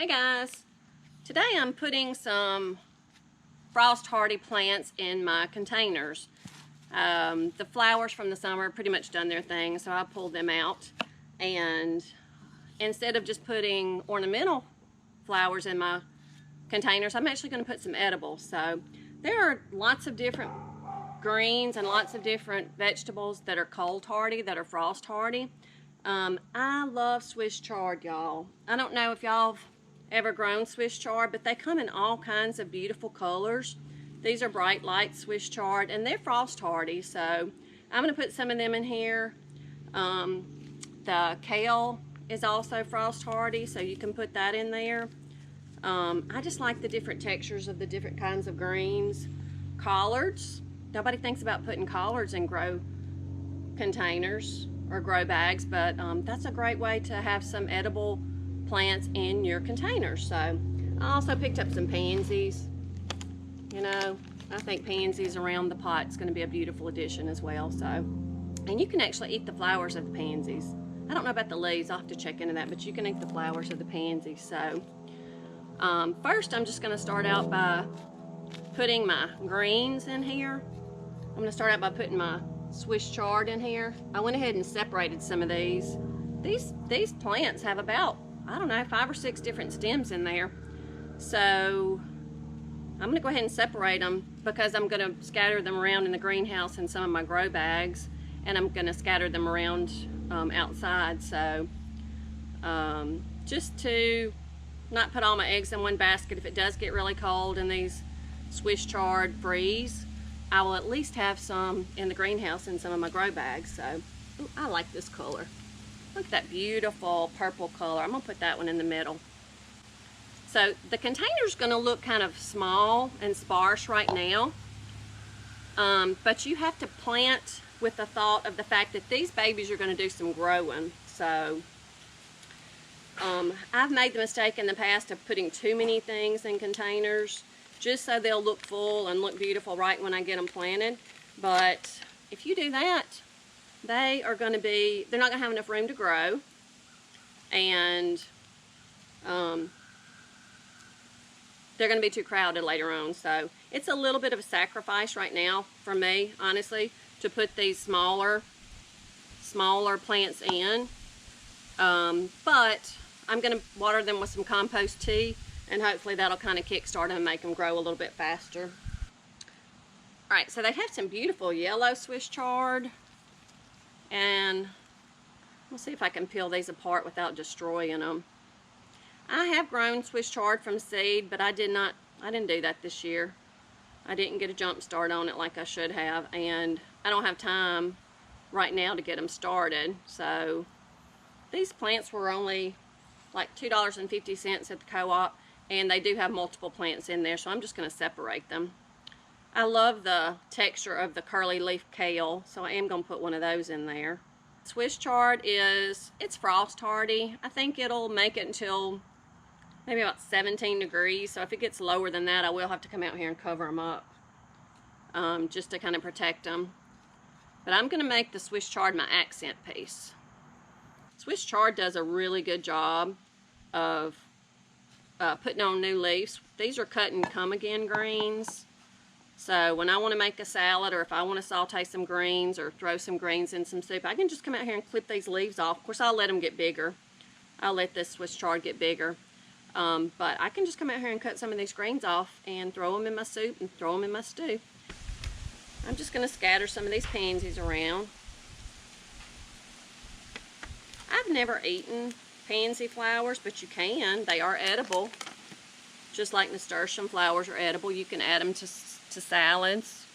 Hey guys, today I'm putting some frost hardy plants in my containers. The flowers from the summer pretty much done their thing, so I pulled them out, and instead of just putting ornamental flowers in my containers, I'm actually going to put some edibles. So there are lots of different greens and lots of different vegetables that are cold hardy, that are frost hardy. I love Swiss chard, y'all. I don't know if y'all have ever grown Swiss chard, but they come in all kinds of beautiful colors. These are bright light Swiss chard, and they're frost hardy, so I'm going to put some of them in here. The kale is also frost hardy, so you can put that in there. I just like the different textures of the different kinds of greens. Collards. Nobody thinks about putting collards in grow containers or grow bags, but that's a great way to have some edible plants in your containers. So I also picked up some pansies. You know, I think pansies around the pot is going to be a beautiful addition as well. So, and you can actually eat the flowers of the pansies. I don't know about the leaves, I'll have to check into that, but you can eat the flowers of the pansies. So first I'm just going to start out by putting my greens in here. I'm going to start out by putting my Swiss chard in here. I went ahead and separated some of these. These plants have about, I don't know, 5 or 6 different stems in there. So I'm going to go ahead and separate them because I'm going to scatter them around in the greenhouse in some of my grow bags, and I'm going to scatter them around outside. So just to not put all my eggs in one basket, if it does get really cold and these Swiss chard freeze, I will at least have some in the greenhouse in some of my grow bags. So, ooh, I like this color. Look at that beautiful purple color. I'm going to put that one in the middle. So the container's going to look kind of small and sparse right now, but you have to plant with the thought of the fact that these babies are going to do some growing. So I've made the mistake in the past of putting too many things in containers just so they'll look full and look beautiful right when I get them planted. But if you do that, they're not going to have enough room to grow, and they're going to be too crowded later on. So it's a little bit of a sacrifice right now for me, honestly, to put these smaller plants in. But I'm going to water them with some compost tea, and hopefully that'll kind of kickstart them and make them grow a little bit faster. All right, so they have some beautiful yellow Swiss chard, and we'll see if I can peel these apart without destroying them. I have grown Swiss chard from seed, but I didn't do that this year. I didn't get a jump start on it like I should have, and I don't have time right now to get them started. So these plants were only like $2.50 at the co-op, and they do have multiple plants in there, so I'm just going to separate them. I love the texture of the curly leaf kale, so I am going to put one of those in there. Swiss chard it's frost hardy. I think it'll make it until maybe about 17 degrees, so if it gets lower than that, I will have to come out here and cover them up just to kind of protect them. But I'm going to make the Swiss chard my accent piece. Swiss chard does a really good job of putting on new leaves. These are cut and come again greens. So when I want to make a salad, or if I want to saute some greens or throw some greens in some soup, I can just come out here and clip these leaves off. Of course, I'll let them get bigger. I'll let this Swiss chard get bigger. But I can just come out here and cut some of these greens off and throw them in my soup and throw them in my stew. I'm just going to scatter some of these pansies around. I've never eaten pansy flowers, but you can. They are edible. Just like nasturtium flowers are edible. You can add them to salads.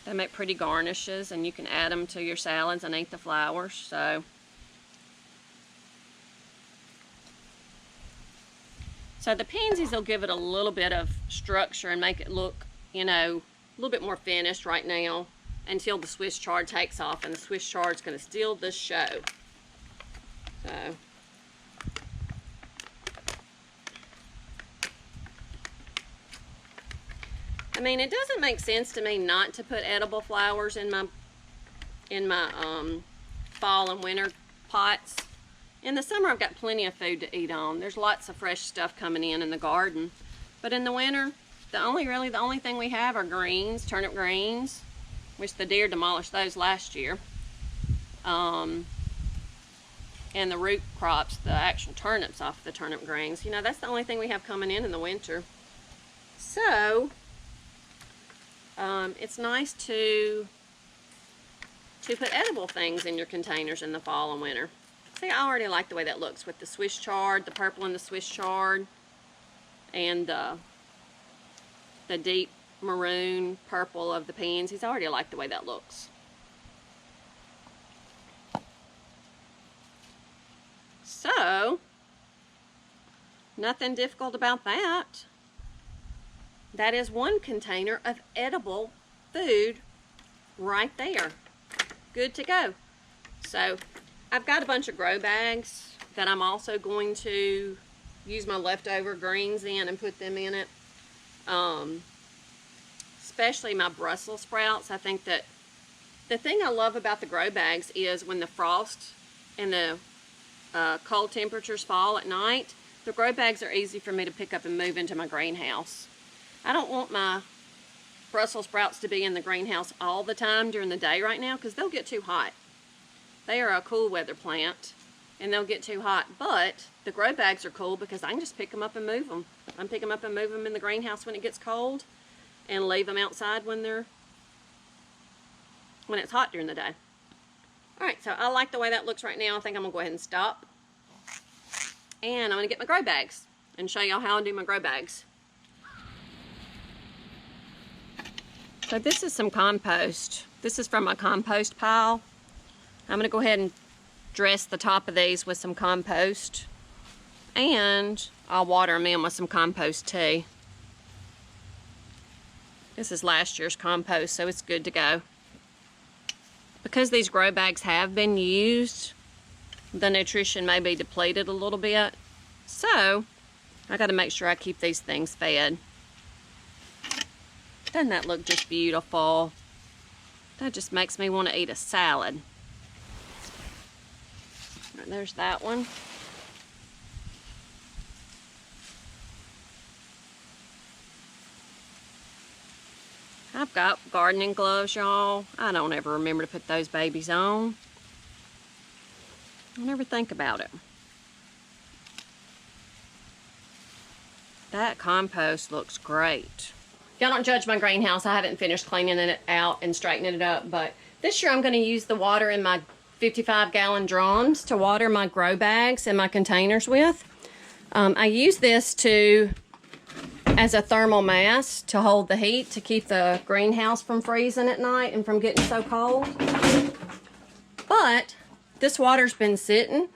They make pretty garnishes, and you can add them to your salads and eat the flowers. So the pansies will give it a little bit of structure and make it look, you know, a little bit more finished right now until the Swiss chard takes off, and the Swiss chard is going to steal this show. So I mean, it doesn't make sense to me not to put edible flowers in my fall and winter pots In the summer, I've got plenty of food to eat on. There's lots of fresh stuff coming in the garden. But in the winter, the only thing we have are greens, turnip greens, which the deer demolished those last year. And the root crops, the actual turnips off the turnip greens. You know, that's the only thing we have coming in the winter. So, it's nice to put edible things in your containers in the fall and winter. See, I already like the way that looks with the Swiss chard, the purple and the Swiss chard, and the deep maroon purple of the pansies. I already like the way that looks. So, nothing difficult about that. That is one container of edible food right there. Good to go. So, I've got a bunch of grow bags that I'm also going to use my leftover greens in and put them in it. Especially my Brussels sprouts. I think that the thing I love about the grow bags is when the frost and the cold temperatures fall at night, the grow bags are easy for me to pick up and move into my greenhouse. I don't want my Brussels sprouts to be in the greenhouse all the time during the day right now because they'll get too hot. They are a cool weather plant and they'll get too hot, but the grow bags are cool because I can just pick them up and move them. I can pick them up and move them in the greenhouse when it gets cold and leave them outside when it's hot during the day. Alright, so I like the way that looks right now. I think I'm going to go ahead and stop. And I'm going to get my grow bags and show y'all how I do my grow bags. So this is some compost. This is from my compost pile. I'm going to go ahead and dress the top of these with some compost. And I'll water them in with some compost too. This is last year's compost, so it's good to go. Because these grow bags have been used, the nutrition may be depleted a little bit. So, I got to make sure I keep these things fed. Doesn't that look just beautiful? That just makes me want to eat a salad. Right, there's that one. I've got gardening gloves, y'all. I don't ever remember to put those babies on. I never think about it. That compost looks great. Y'all don't judge my greenhouse. I haven't finished cleaning it out and straightening it up, but this year I'm going to use the water in my 55-gallon drums to water my grow bags and my containers with. I use this as a thermal mass to hold the heat to keep the greenhouse from freezing at night and from getting so cold. But this water's been sitting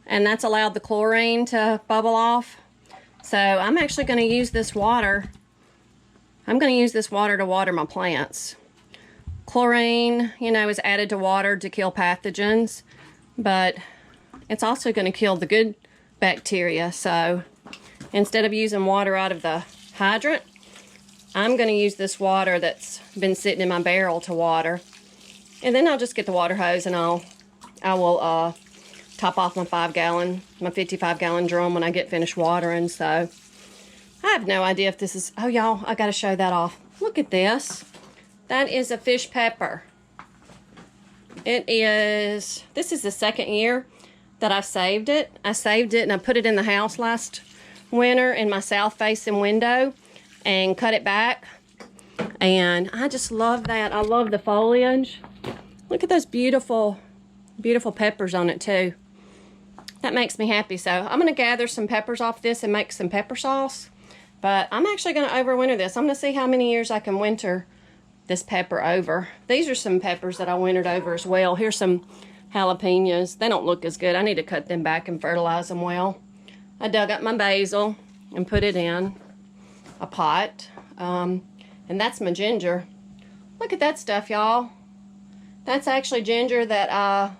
and that's allowed the chlorine to bubble off. So I'm actually going to use this water. I'm going to use this water to water my plants. Chlorine, you know, is added to water to kill pathogens, but it's also going to kill the good bacteria. So instead of using water out of the hydrant, I'm going to use this water that's been sitting in my barrel to water. And then I'll just get the water hose and I will top off my 55-gallon drum when I get finished watering. So I have no idea if this is, oh y'all, I got to show that off. Look at this. That is a fish pepper. This is the second year that I've saved it. I saved it and I put it in the house last winter in my south-facing window and cut it back. And I just love that. I love the foliage. Look at those beautiful, beautiful peppers on it too. That makes me happy. So I'm going to gather some peppers off this and make some pepper sauce. But I'm actually going to overwinter this. I'm going to see how many years I can winter this pepper over. These are some peppers that I wintered over as well. Here's some jalapenos. They don't look as good. I need to cut them back and fertilize them well. I dug up my basil and put it in a pot. And that's my ginger. Look at that stuff, y'all. That's actually ginger that I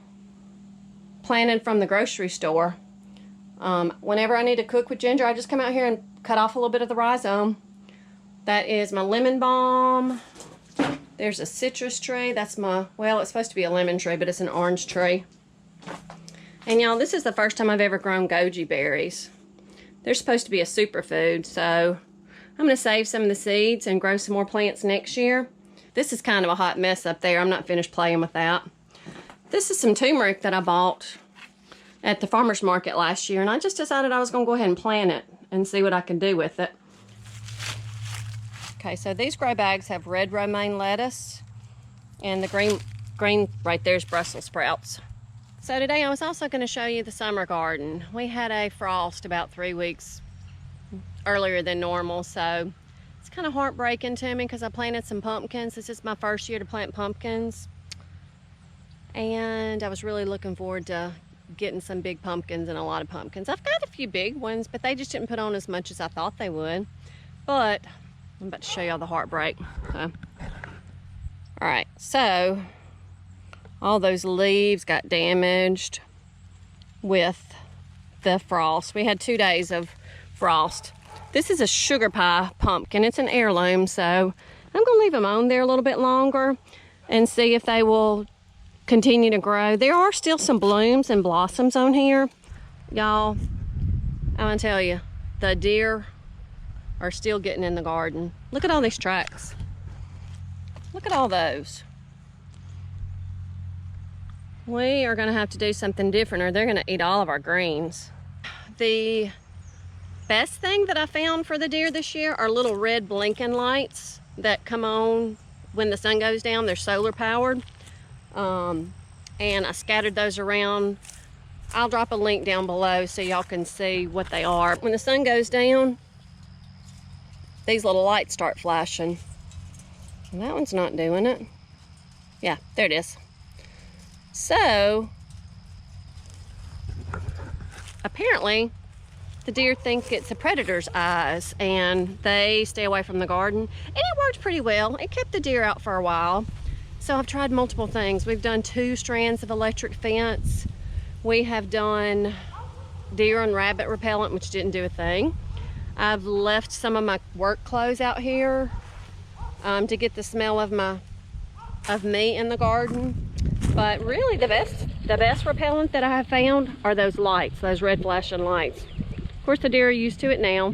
planted from the grocery store. Whenever I need to cook with ginger, I just come out here and cut off a little bit of the rhizome. That is my lemon balm. There's a citrus tree. That's my, well, it's supposed to be a lemon tree, but it's an orange tree. And y'all, this is the first time I've ever grown goji berries. They're supposed to be a superfood, so I'm gonna save some of the seeds and grow some more plants next year. This is kind of a hot mess up there. I'm not finished playing with that. This is some turmeric that I bought at the farmer's market last year, and I just decided I was gonna go ahead and plant it and see what I can do with it. Okay, so these grow bags have red romaine lettuce, and the green right there is Brussels sprouts. So today I was also gonna show you the summer garden. We had a frost about 3 weeks earlier than normal, so it's kind of heartbreaking to me because I planted some pumpkins. This is my first year to plant pumpkins, and I was really looking forward to getting some big pumpkins and a lot of pumpkins. I've got a few big ones, but they just didn't put on as much as I thought they would. But I'm about to show y'all the heartbreak. All right, so all those leaves got damaged with the frost. We had 2 days of frost. This is a sugar pie pumpkin. It's an heirloom, so I'm gonna leave them on there a little bit longer and see if they will continue to grow. There are still some blooms and blossoms on here. Y'all, I'm gonna tell you, the deer are still getting in the garden. Look at all these tracks. Look at all those. We are gonna have to do something different or they're gonna eat all of our greens. The best thing that I found for the deer this year are little red blinking lights that come on when the sun goes down. They're solar powered. And I scattered those around. I'll drop a link down below so y'all can see what they are. When the sun goes down, these little lights start flashing. And that one's not doing it. Yeah, there it is. So, apparently, the deer think it's a predator's eyes and they stay away from the garden. And it worked pretty well. It kept the deer out for a while. So I've tried multiple things. We've done 2 strands of electric fence. We have done deer and rabbit repellent, which didn't do a thing. I've left some of my work clothes out here to get the smell of me in the garden. But really the best repellent that I have found are those lights, those red flashing lights. Of course the deer are used to it now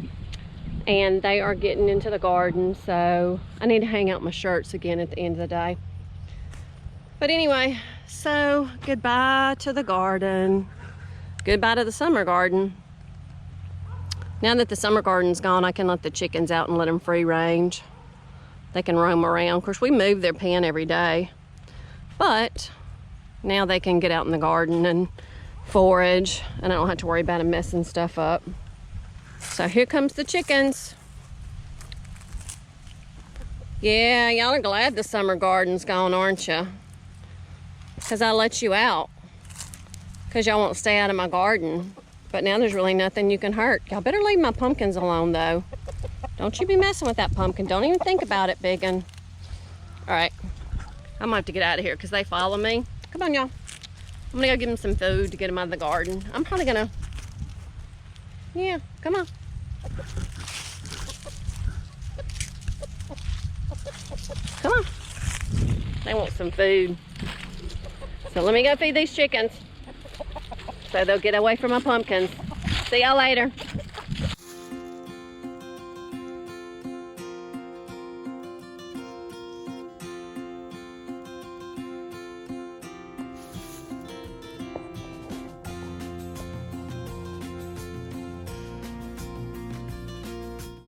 and they are getting into the garden, so I need to hang out my shirts again at the end of the day. But anyway, so goodbye to the garden. Goodbye to the summer garden. Now that the summer garden's gone, I can let the chickens out and let them free range. They can roam around. Of course, we move their pen every day. But now they can get out in the garden and forage, and I don't have to worry about them messing stuff up. So here comes the chickens. Yeah, y'all are glad the summer garden's gone, aren't you? Because I let you out. Because y'all won't stay out of my garden. But now there's really nothing you can hurt. Y'all better leave my pumpkins alone, though. Don't you be messing with that pumpkin. Don't even think about it, biggin. All right. I'm gonna have to get out of here because they follow me. Come on, y'all. I'm gonna go give them some food to get them out of the garden. I'm probably gonna... Yeah, come on. Come on. They want some food. So let me go feed these chickens so they'll get away from my pumpkins. See y'all later.